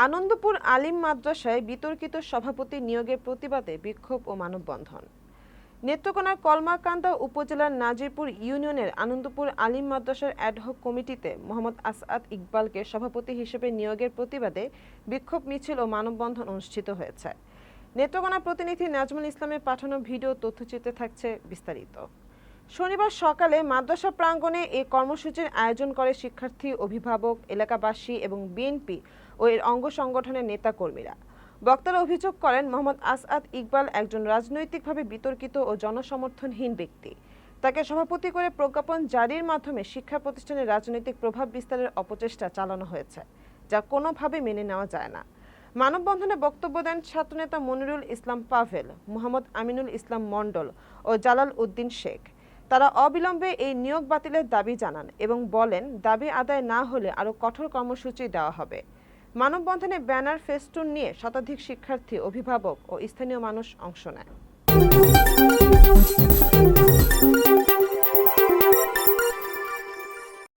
আনন্দপুর আলিম মাদ্রাসায় বিতর্কিত সভাপতি নিয়োগের প্রতিবাদে বিক্ষোভ ও মানববন্ধন। নেত্রকোনার কলমাকান্দা উপজেলার নাজিরপুর ইউনিয়নের আনন্দপুর আলিম মাদ্রাসার অ্যাডহক কমিটিতে মোহাম্মদ আসআদ ইকবালকে সভাপতি হিসেবে নিয়োগের প্রতিবাদে বিক্ষোভ মিছিল ও মানববন্ধন অনুষ্ঠিত হয়েছে। নেত্রকোনা প্রতিনিধি নাজমুল ইসলামের পাঠানো ভিডিও তথ্যচিত্রে থাকছে বিস্তারিত। শনিবার সকালে মাদ্রাসা প্রাঙ্গণে এই কর্মসূচির আয়োজন করে শিক্ষার্থী, অভিভাবক, এলাকাবাসী এবং বিএনপি ও এর অঙ্গ সংগঠনের নেতাকর্মীরা। বক্তারা অভিযোগ করেন, মোহাম্মদ আসআদ ইকবাল একজন রাজনৈতিকভাবে বিতর্কিত ও জনসমর্থনহীন ব্যক্তি। তাকে সভাপতি করে প্রজ্ঞাপন জারির মাধ্যমে শিক্ষা প্রতিষ্ঠানে রাজনৈতিক প্রভাব বিস্তারের অপচেষ্টা চালানো হয়েছে, যা কোনোভাবে মেনে নেওয়া যায় না। মানববন্ধনে বক্তব্য দেন ছাত্রনেতা মনিরুল ইসলাম পাভেল, মোহাম্মদ আমিনুল ইসলাম মণ্ডল ও জালাল উদ্দিন শেখ। তারা অবিলম্বে এই নিয়োগ বাতিলের দাবি জানান এবং বলেন, দাবি আদায় না হলে আরও কঠোর কর্মসূচি দেওয়া হবে। মানববন্ধনে ব্যানার, ফেস্টুন নিয়ে শতাধিক শিক্ষার্থী, অভিভাবক ও স্থানীয় মানুষ অংশ নেয়।